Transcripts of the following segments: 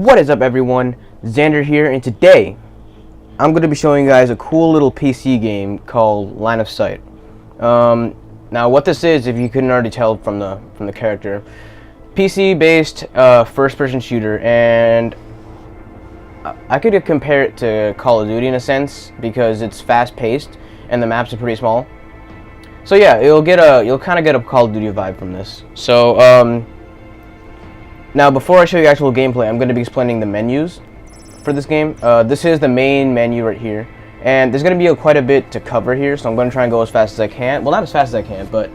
What is up, everyone? Xander here, and today I'm going to be showing you guys a cool little PC game called Line of Sight. Now what this is, if you couldn't already tell from the character, PC-based first-person shooter, and I could compare it to Call of Duty in a sense because it's fast-paced and the maps are pretty small. So yeah, you'll kind of get a Call of Duty vibe from this. So now, before I show you actual gameplay, I'm going to be explaining the menus for this game. This is the main menu right here, and there's going to be quite a bit to cover here, so I'm going to try and go as fast as I can. Well, not as fast as I can, but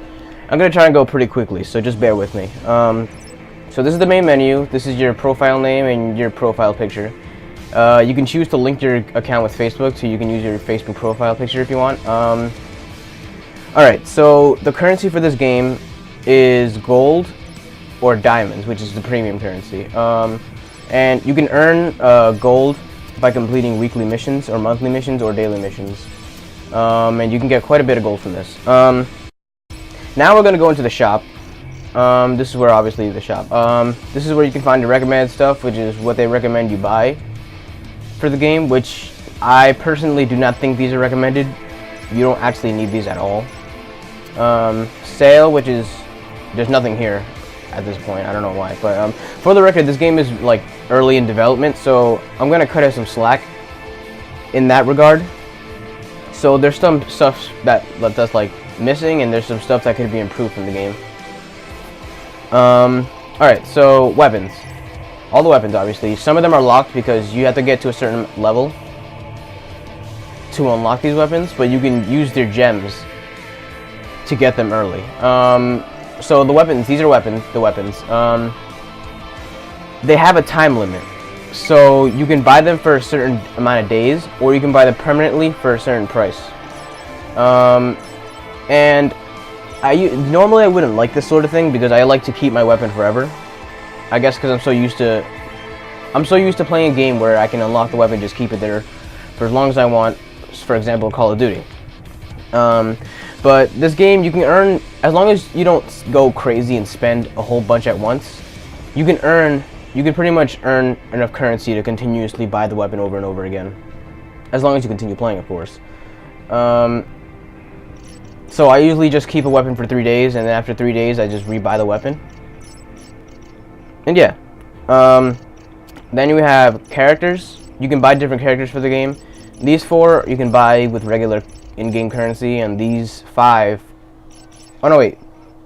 I'm going to try and go pretty quickly, so just bear with me. So this is the main menu. This is your profile name and your profile picture. You can choose to link your account with Facebook, so you can use your Facebook profile picture if you want. Alright, so the currency for this game is gold or diamonds, which is the premium currency. And you can earn gold by completing weekly missions or monthly missions or daily missions. And you can get quite a bit of gold from this. Now we're going to go into the shop. This is where obviously the shop. This is where you can find the recommended stuff, which is what they recommend you buy for the game, which I personally do not think these are recommended. You don't actually need these at all. Sale, which is, there's nothing here at this point. I don't know why, but for the record, this game is like early in development, so I'm gonna cut out some slack in that regard. So there's some stuff that's like missing, and there's some stuff that could be improved in the game. Alright, so weapons. All the weapons, obviously. Some of them are locked because you have to get to a certain level to unlock these weapons, but you can use their gems to get them early. So the weapons, these are the weapons. They have a time limit. So you can buy them for a certain amount of days, or you can buy them permanently for a certain price. And normally I wouldn't like this sort of thing because I like to keep my weapon forever. I guess because I'm so used to playing a game where I can unlock the weapon, just keep it there for as long as I want. For example, Call of Duty. But this game, you can earn, as long as you don't go crazy and spend a whole bunch at once, you can pretty much earn enough currency to continuously buy the weapon over and over again. As long as you continue playing, of course. So I usually just keep a weapon for 3 days, and then after 3 days, I just rebuy the weapon. And yeah. Then you have characters. You can buy different characters for the game. These 4 you can buy with regular in-game currency, and these 5, oh no wait,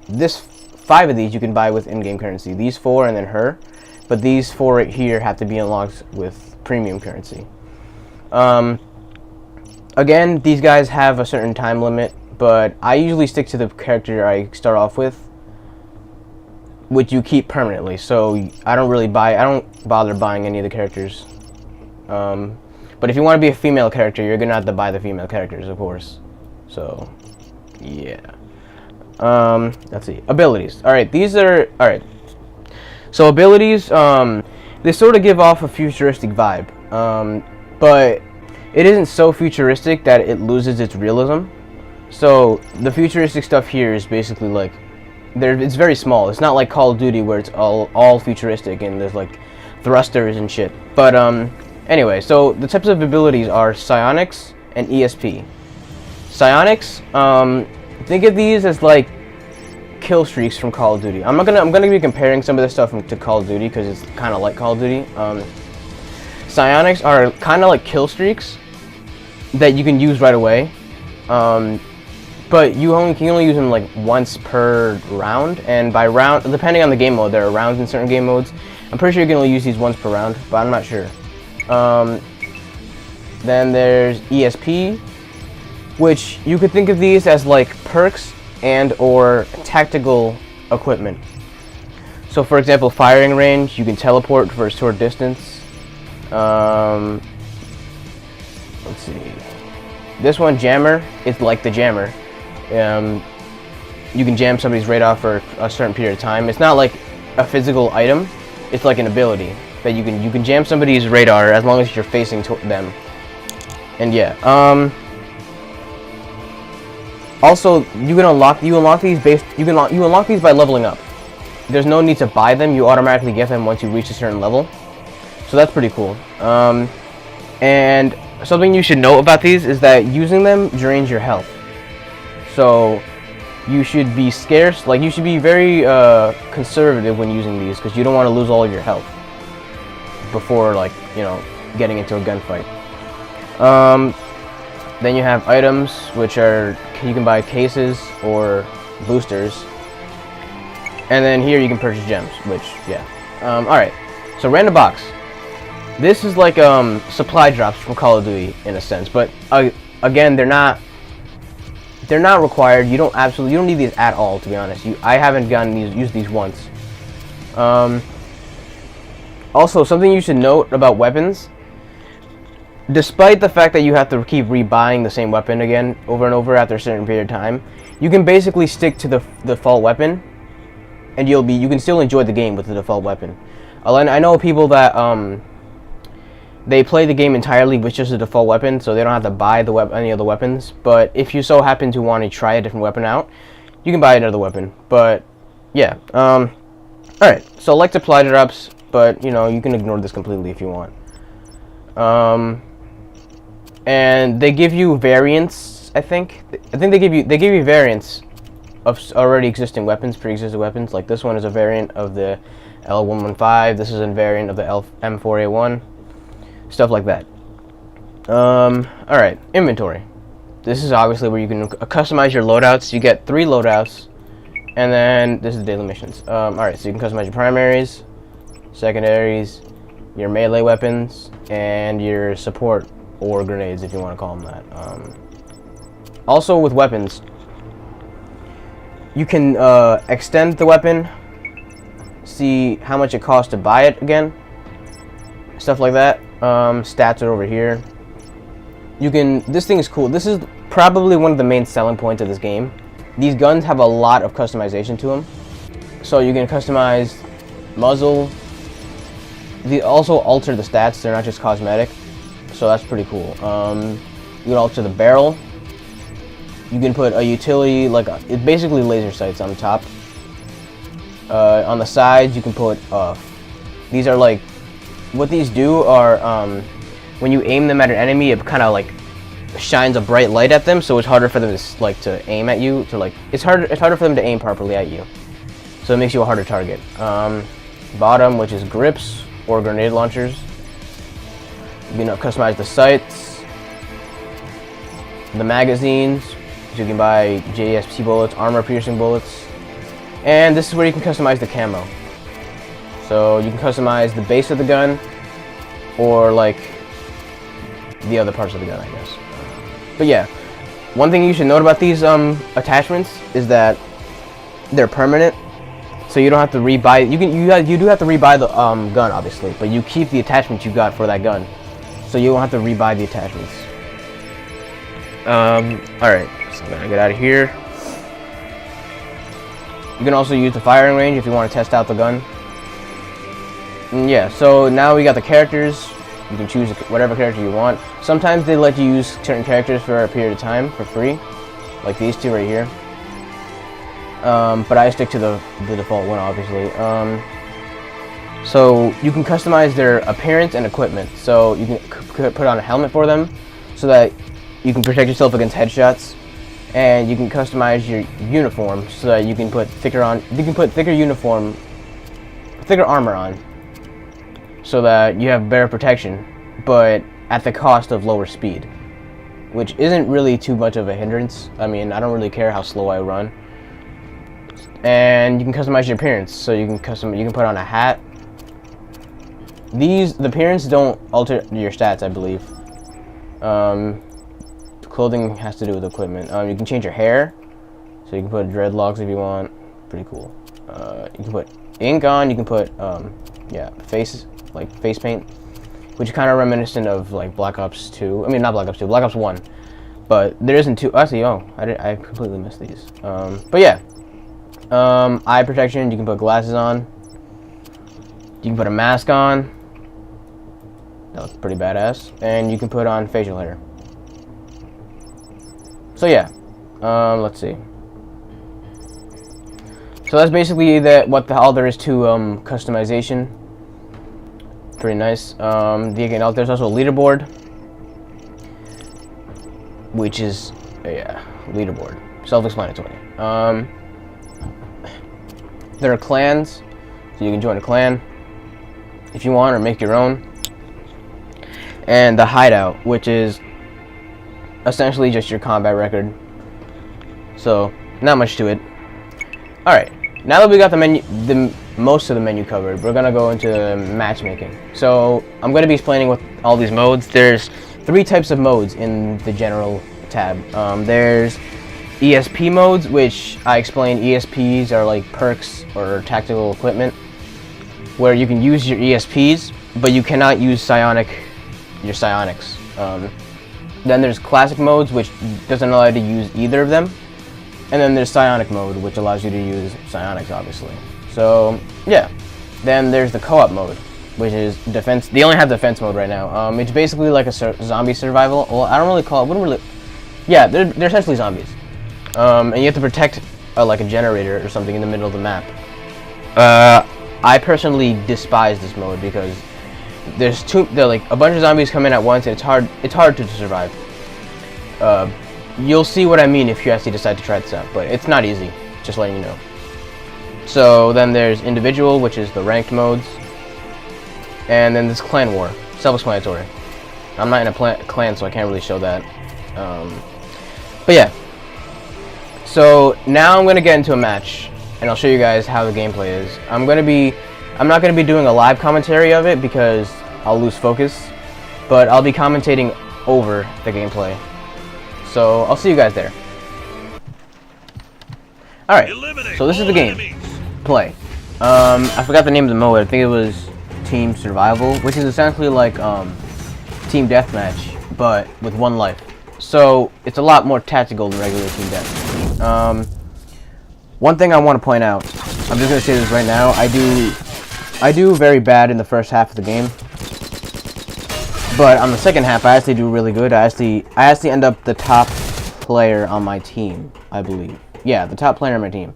this 5 of these you can buy with in-game currency. These 4 and then her, but these 4 right here have to be unlocked with premium currency. Again, these guys have a certain time limit, but I usually stick to the character I start off with, which you keep permanently. So I don't bother buying any of the characters. But if you want to be a female character, you're gonna have to buy the female characters, of course. So, yeah. Let's see. Abilities. Alright, these are... Alright. So, abilities, they sort of give off a futuristic vibe. But it isn't so futuristic that it loses its realism. So, the futuristic stuff here is basically like... It's very small. It's not like Call of Duty where it's all futuristic and there's like thrusters and shit. But, anyway, so the types of abilities are psionics and ESP. Psionics, think of these as like kill streaks from Call of Duty. I'm gonna be comparing some of this stuff to Call of Duty because it's kind of like Call of Duty. Psionics are kind of like kill streaks that you can use right away, but you can only use them like once per round. And by round, depending on the game mode, there are rounds in certain game modes. I'm pretty sure you can only use these once per round, but I'm not sure. Then there's ESP, which you could think of these as like perks and or tactical equipment. So for example, firing range, you can teleport for a short distance. Let's see. This one, jammer, it's like the jammer. You can jam somebody's radar for a certain period of time. It's not like a physical item, it's like an ability that you can jam somebody's radar as long as you're facing them. And yeah, also you unlock these by leveling up. There's no need to buy them, you automatically get them once you reach a certain level. So that's pretty cool. And something you should know about these is that using them drains your health. So you should be scarce, like you should be very conservative when using these, because you don't want to lose all of your health before, like, you know, getting into a gunfight. Then you have items, which are, you can buy cases or boosters. And then here you can purchase gems, which, yeah. Alright, so random box. This is like supply drops from Call of Duty in a sense, but again, they're not required. You don't need these at all, to be honest. I haven't used these once. Also, something you should note about weapons: despite the fact that you have to keep rebuying the same weapon again over and over after a certain period of time, you can basically stick to the default weapon, and you can still enjoy the game with the default weapon. I know people that they play the game entirely with just a default weapon, so they don't have to buy any of the weapons. But if you so happen to want to try a different weapon out, you can buy another weapon. But yeah, alright, so like supply drops, but you know, you can ignore this completely if you want. And they give you variants, I think they give you variants of already existing weapons, pre-existing weapons. Like this one is a variant of the L115, this is a variant of the M4A1. Stuff like that. Alright, inventory. This is obviously where you can customize your loadouts. You get 3 loadouts, and then this is the daily missions. Alright, so you can customize your primaries, secondaries, your melee weapons, and your support or grenades, if you want to call them that. Also with weapons, you can extend the weapon, see how much it costs to buy it again, stuff like that. Stats are over here. This thing is cool. This is probably one of the main selling points of this game. These guns have a lot of customization to them. So you can customize muzzle. They also alter the stats. They're not just cosmetic. So that's pretty cool. You can alter the barrel. You can put a utility, like it's basically laser sights on the top. On the sides, you can put these are like, what these do are, when you aim them at an enemy, it kind of like shines a bright light at them, so it's harder for them to aim at you. It's harder for them to aim properly at you, so it makes you a harder target. Bottom, which is grips or grenade launchers. You can customize the sights, the magazines. So you can buy JSP bullets, armor piercing bullets, and this is where you can customize the camo. So you can customize the base of the gun, or like the other parts of the gun, I guess. But yeah, one thing you should note about these attachments is that they're permanent, so you don't have to rebuy. You do have to rebuy the gun, obviously, but you keep the attachments you got for that gun, so you don't have to rebuy the attachments. All right, so I'm gonna get out of here. You can also use the firing range if you want to test out the gun. And yeah, so now we got the characters. You can choose whatever character you want. Sometimes they let you use certain characters for a period of time for free, like these two right here. But I stick to the default one, obviously. So you can customize their appearance and equipment. So you can put on a helmet for them, so that you can protect yourself against headshots. And you can customize your uniform so that you can put thicker armor on, so that you have better protection, but at the cost of lower speed, which isn't really too much of a hindrance. I mean, I don't really care how slow I run. And you can customize your appearance, so you can put on a hat. The appearance don't alter your stats, I believe. Clothing has to do with equipment. You can change your hair, so you can put dreadlocks if you want. Pretty cool. You can put ink on. You can put face paint, which is kind of reminiscent of like Black Ops 2. I mean, not Black Ops 2, Black Ops 1. But there isn't 2. Actually, I completely missed these. But yeah, eye protection. You can put glasses on. You can put a mask on. That looks pretty badass. And you can put on facial hair. So yeah, let's see. So that's basically all there is to customization. Pretty nice. There's also a leaderboard, which is leaderboard. Self-explanatory. There are clans, so you can join a clan if you want or make your own. And the hideout, which is essentially just your combat record. So not much to it. All right, now that we got most of the menu covered, we're gonna go into matchmaking. So I'm gonna be explaining what all these modes. There's 3 types of modes in the general tab. There's ESP modes, which I explained. ESPs are like perks or tactical equipment, where you can use your ESPs, but you cannot use your psionics. Then there's classic modes, which doesn't allow you to use either of them. And then there's psionic mode, which allows you to use psionics, obviously. So yeah. Then there's the co-op mode, which is defense. They only have defense mode right now. It's basically like a zombie survival. Well, I don't really call it. Wouldn't really. Yeah, they're essentially zombies. And you have to protect like a generator or something in the middle of the map. I personally despise this mode because they're like a bunch of zombies come in at once, and it's hard to survive. You'll see what I mean if you actually decide to try this out, but it's not easy, just letting you know. So then there's individual, which is the ranked modes, and then there's clan war, self-explanatory. I'm not in a clan, so I can't really show that. But yeah. So now I'm gonna get into a match, and I'll show you guys how the gameplay is. I'm not gonna be doing a live commentary of it because I'll lose focus, but I'll be commentating over the gameplay. So I'll see you guys there. Alright, so this is the game. Play. I forgot the name of the mode. I think it was Team Survival, which is essentially like Team Deathmatch, but with 1 life. So it's a lot more tactical than regular Team Deathmatch. One thing I want to point out, I'm just going to say this right now, I do very bad in the first half of the game. But on the second half, I actually do really good. I actually end up the top player on my team, I believe. Yeah, the top player on my team.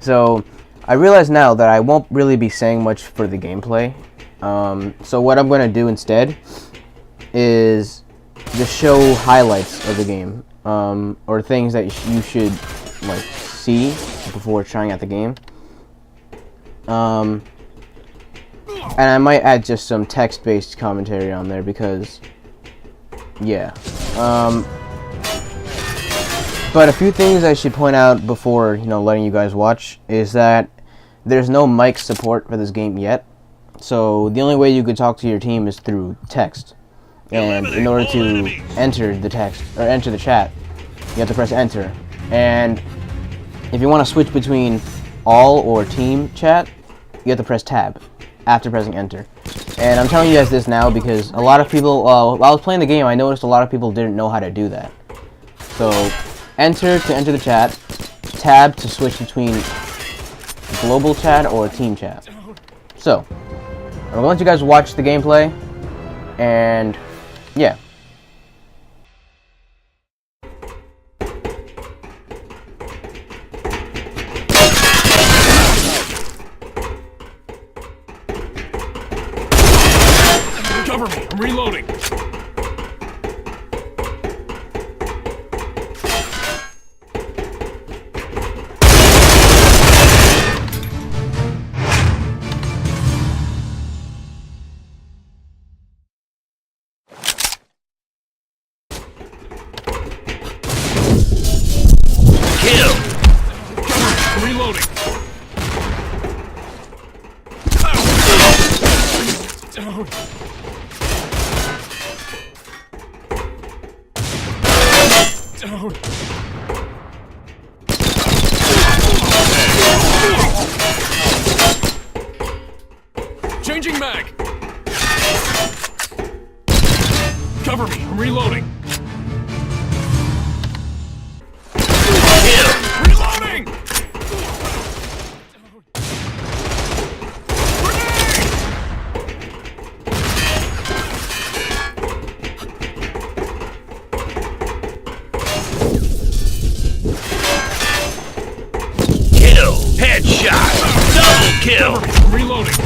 So I realize now that I won't really be saying much for the gameplay. So what I'm going to do instead is just show highlights of the game, or things that you should like see before trying out the game. And I might add just some text-based commentary on there because, yeah. But a few things I should point out before, letting you guys watch is that there's no mic support for this game yet. So the only way you could talk to your team is through text. And in order to enter the text, or enter the chat, you have to press enter. And if you want to switch between all or team chat, you have to press tab after pressing enter. And I'm telling you guys this now because a lot of people, while I was playing the game, I noticed a lot of people didn't know how to do that. So enter to enter the chat, tab to switch between global chat or team chat. So I'm going to let you guys watch the gameplay, and yeah. Cover me, I'm reloading. Kill! Cover me, I'm reloading. Down. Down. Changing mag. Cover me, I'm reloading. Kill. Reloading. Kill! Headshot! Double kill! Reloading!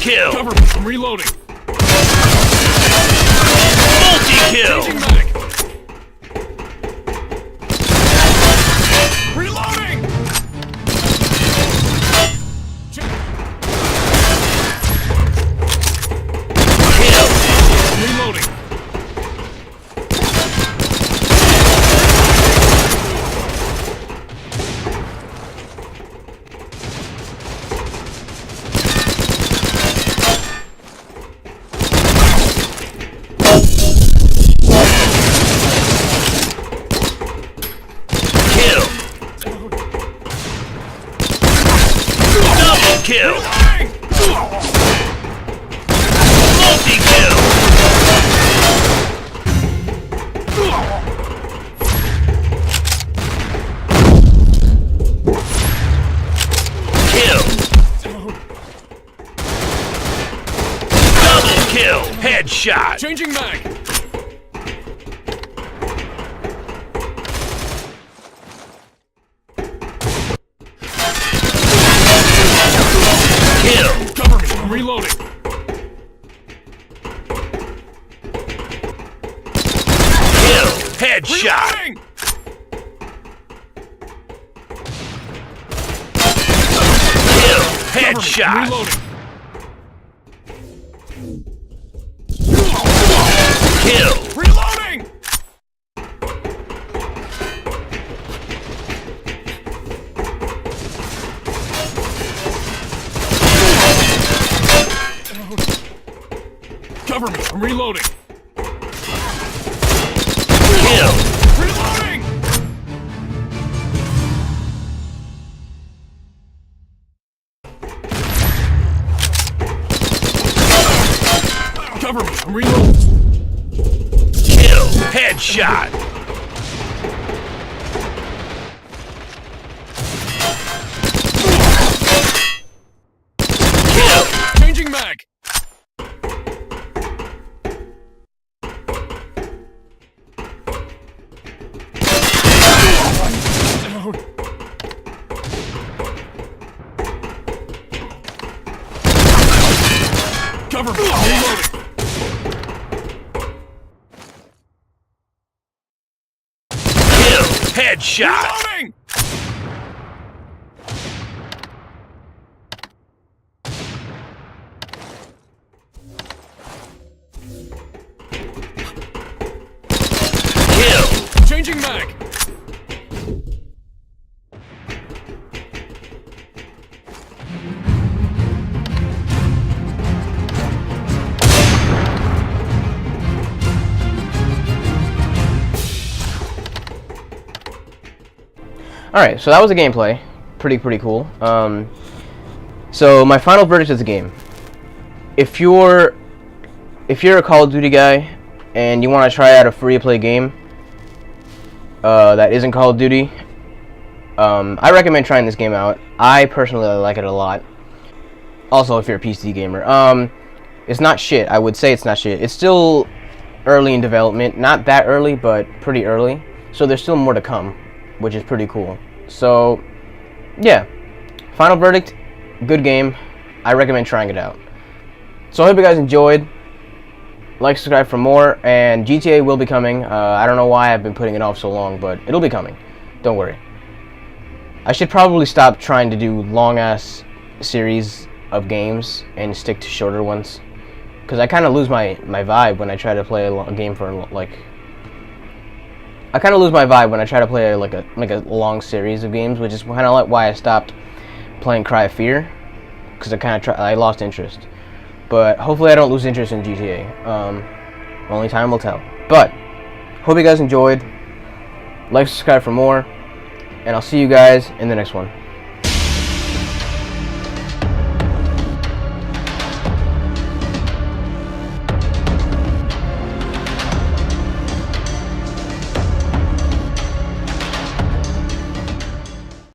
kill. Cover me. I'm reloading. Multi-kill. Changing mag. Reloading. Kill. Reloading. Kill. Double kill. Multi-kill. Kill. Double kill. Headshot. Changing mag. Kill. Cover me. I'm reloading. Kill. Headshot. Reloading. Kill. Cover me. I'm Headshot. reloading. Kill. Reloading. Cover me. I'm reloading. Kill. Reloading. Cover me. I'm reloading. Kill. Headshot. Kill. Changing mag. Down. Cover me. I'm reloading. Kill. Headshot. Reloading. Kill. Changing mag. Alright, so that was a gameplay. Pretty cool. So my final verdict is the game. If you're a Call of Duty guy and you want to try out a free-to-play game that isn't Call of Duty, I recommend trying this game out. I personally like it a lot. Also, if you're a PC gamer, it's not shit. I would say it's not shit. It's still early in development. Not that early, but pretty early. So there's still more to come, which is pretty cool. So, yeah. Final verdict, good game. I recommend trying it out. So I hope you guys enjoyed. Like, subscribe for more, and GTA will be coming. I don't know why I've been putting it off so long, but it'll be coming. Don't worry. I should probably stop trying to do long-ass series of games and stick to shorter ones. Because I kind of lose my vibe when I try to play a game for, like... I kind of lose my vibe when I try to play like a long series of games, which is kind of like why I stopped playing Cry of Fear, because I lost interest. But hopefully I don't lose interest in GTA. Only time will tell. But hope you guys enjoyed. Like, subscribe for more, and I'll see you guys in the next one.